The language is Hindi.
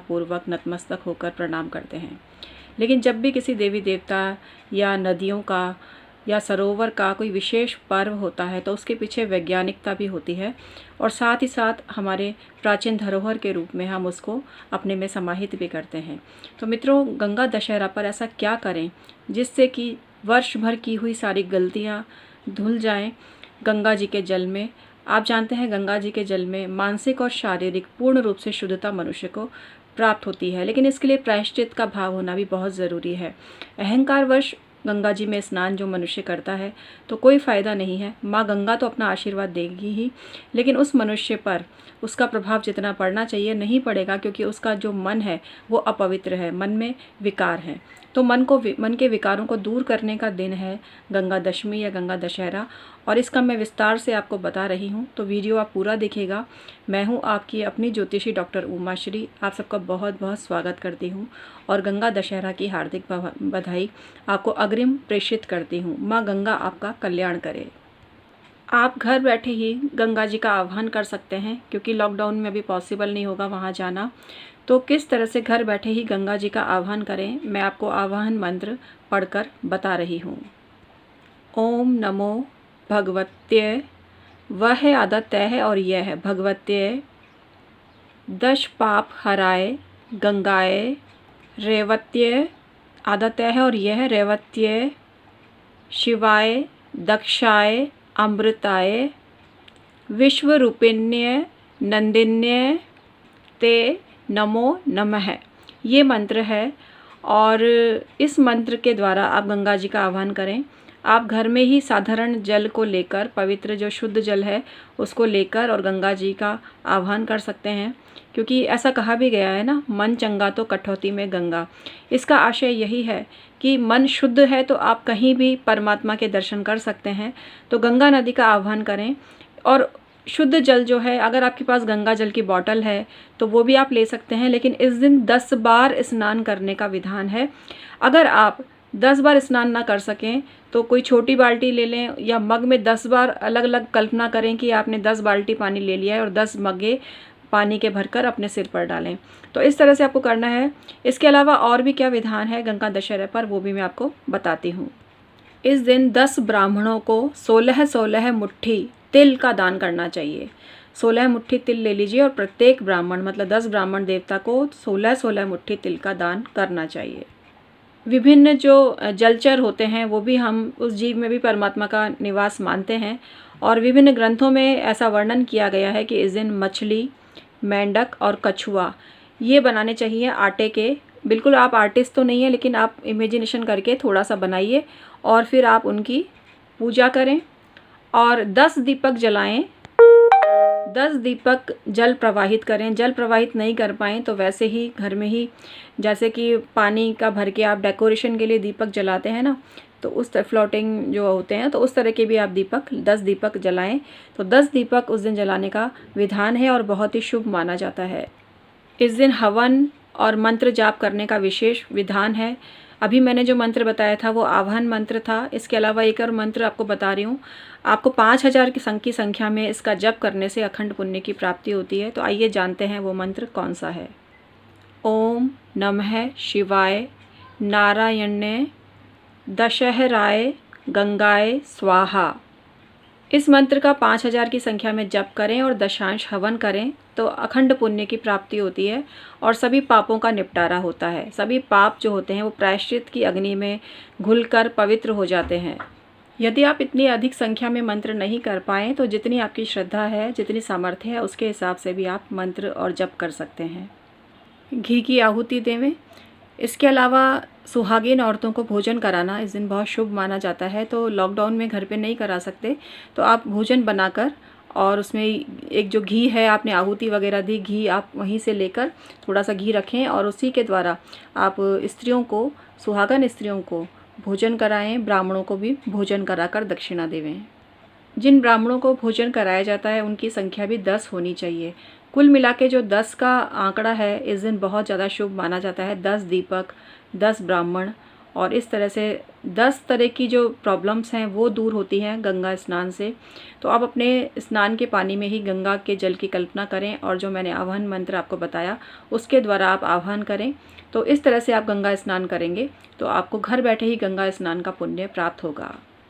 पूर्वक नतमस्तक होकर प्रणाम करते हैं। लेकिन जब भी किसी देवी देवता या नदियों का या सरोवर का कोई विशेष पर्व होता है तो उसके पीछे वैज्ञानिकता भी होती है और साथ ही साथ हमारे प्राचीन धरोहर के रूप में हम उसको अपने में समाहित भी करते हैं। तो मित्रों, गंगा दशहरा पर ऐसा क्या करें जिससे कि वर्ष भर की हुई सारी गलतियाँ धुल जाएं गंगा जी के जल में। आप जानते हैं गंगा जी के जल में मानसिक और शारीरिक पूर्ण रूप से शुद्धता मनुष्य को प्राप्त होती है, लेकिन इसके लिए प्रायश्चित का भाव होना भी बहुत ज़रूरी है। अहंकारवश गंगा जी में स्नान जो मनुष्य करता है तो कोई फ़ायदा नहीं है। माँ गंगा तो अपना आशीर्वाद देगी ही, लेकिन उस मनुष्य पर उसका प्रभाव जितना पड़ना चाहिए नहीं पड़ेगा, क्योंकि उसका जो मन है वो अपवित्र है, मन में विकार है। तो मन के विकारों को दूर करने का दिन है गंगा दशमी या गंगा दशहरा, और इसका मैं विस्तार से आपको बता रही हूँ, तो वीडियो आप पूरा देखिएगा। मैं हूँ आपकी अपनी ज्योतिषी डॉक्टर उमाश्री, आप सबका बहुत बहुत स्वागत करती हूँ और गंगा दशहरा की हार्दिक बधाई आपको अग्रिम प्रेषित करती हूँ। माँ गंगा आपका कल्याण करे। आप घर बैठे ही गंगा जी का आह्वान कर सकते हैं, क्योंकि लॉकडाउन में अभी पॉसिबल नहीं होगा वहाँ जाना। तो किस तरह से घर बैठे ही गंगा जी का आह्वान करें, मैं आपको आह्वान मंत्र पढ़कर बता रही हूँ। ओम नमो भगवत्ये, वह है आदित्य है और यह है भगवत्ये, दश पाप हराए गंगाए, रेवत्ये आदित्य है और यह है रेवत्ये, शिवाय दक्षाय अमृताय, विश्वरूपिण्य नंदिन्य ते नमो नमः। ये मंत्र है और इस मंत्र के द्वारा आप गंगा जी का आह्वान करें। आप घर में ही साधारण जल को लेकर, पवित्र जो शुद्ध जल है उसको लेकर और गंगा जी का आह्वान कर सकते हैं, क्योंकि ऐसा कहा भी गया है ना, मन चंगा तो कठौती में गंगा। इसका आशय यही है कि मन शुद्ध है तो आप कहीं भी परमात्मा के दर्शन कर सकते हैं। तो गंगा नदी का आह्वान करें और शुद्ध जल जो है, अगर आपके पास गंगा जल की बॉटल है तो वो भी आप ले सकते हैं, लेकिन इस दिन 10 बार स्नान करने का विधान है। अगर आप 10 बार स्नान ना कर सकें तो कोई छोटी बाल्टी ले लें या मग में 10 बार अलग अलग कल्पना करें कि आपने 10 बाल्टी पानी ले लिया है और 10 मग्गे पानी के भरकर अपने सिर पर डालें। तो इस तरह से आपको करना है। इसके अलावा और भी क्या विधान है गंगा दशहरे पर, वो भी मैं आपको बताती हूँ। इस दिन 10 ब्राह्मणों को 16 मुट्ठी तिल का दान करना चाहिए। 16 मुट्ठी तिल ले लीजिए और प्रत्येक ब्राह्मण मतलब 10 ब्राह्मण देवता को 16 मुट्ठी तिल का दान करना चाहिए। विभिन्न जो जलचर होते हैं वो भी हम उस जीव में भी परमात्मा का निवास मानते हैं, और विभिन्न ग्रंथों में ऐसा वर्णन किया गया है कि इस दिन मछली, मेंढक और कछुआ ये बनाने चाहिए आटे के। बिल्कुल आप आर्टिस्ट तो नहीं है, लेकिन आप इमेजिनेशन करके थोड़ा सा बनाइए और फिर आप उनकी पूजा करें और 10 दीपक जलाएं। 10 दीपक जल प्रवाहित करें। जल प्रवाहित नहीं कर पाएँ तो वैसे ही घर में ही, जैसे कि पानी का भर के आप डेकोरेशन के लिए दीपक जलाते हैं ना, तो उस तरह फ्लोटिंग जो होते हैं, तो उस तरह के भी आप 10 दीपक जलाएं। तो 10 दीपक उस दिन जलाने का विधान है और बहुत ही शुभ माना जाता है। इस दिन हवन और मंत्र जाप करने का विशेष विधान है। अभी मैंने जो मंत्र बताया था वो आह्वान मंत्र था। इसके अलावा एक और मंत्र आपको बता रही हूँ। आपको 5000 की संख्या में इसका जप करने से अखंड पुण्य की प्राप्ति होती है। तो आइए जानते हैं वो मंत्र कौन सा है। ओम नमः शिवाय नारायण्य दशहराय गंगाए स्वाहा। इस मंत्र का 5000 की संख्या में जप करें और दशांश हवन करें तो अखंड पुण्य की प्राप्ति होती है और सभी पापों का निपटारा होता है। सभी पाप जो होते हैं वो प्रायश्चित की अग्नि में घुलकर पवित्र हो जाते हैं। यदि आप इतनी अधिक संख्या में मंत्र नहीं कर पाएँ तो जितनी आपकी श्रद्धा है, जितनी सामर्थ्य है, उसके हिसाब से भी आप मंत्र और जप कर सकते हैं। घी की आहुति देवें। इसके अलावा सुहागिन औरतों को भोजन कराना इस दिन बहुत शुभ माना जाता है। तो लॉकडाउन में घर पे नहीं करा सकते तो आप भोजन बनाकर और उसमें एक जो घी है, आपने आहुति वगैरह दी, घी आप वहीं से लेकर थोड़ा सा घी रखें और उसी के द्वारा आप स्त्रियों को, सुहागन स्त्रियों को भोजन कराएं। ब्राह्मणों को भी भोजन कराकर दक्षिणा देवें। जिन ब्राह्मणों को भोजन कराया जाता है उनकी संख्या भी 10 होनी चाहिए। कुल मिला के जो 10 का आंकड़ा है इस दिन बहुत ज़्यादा शुभ माना जाता है। 10 दीपक, 10 ब्राह्मण और इस तरह से 10 तरह की जो प्रॉब्लम्स हैं वो दूर होती हैं गंगा स्नान से। तो आप अपने स्नान के पानी में ही गंगा के जल की कल्पना करें और जो मैंने आह्वान मंत्र आपको बताया उसके द्वारा आप आह्वान करें। तो इस तरह से आप गंगा स्नान करेंगे तो आपको घर बैठे ही गंगा स्नान का पुण्य प्राप्त होगा।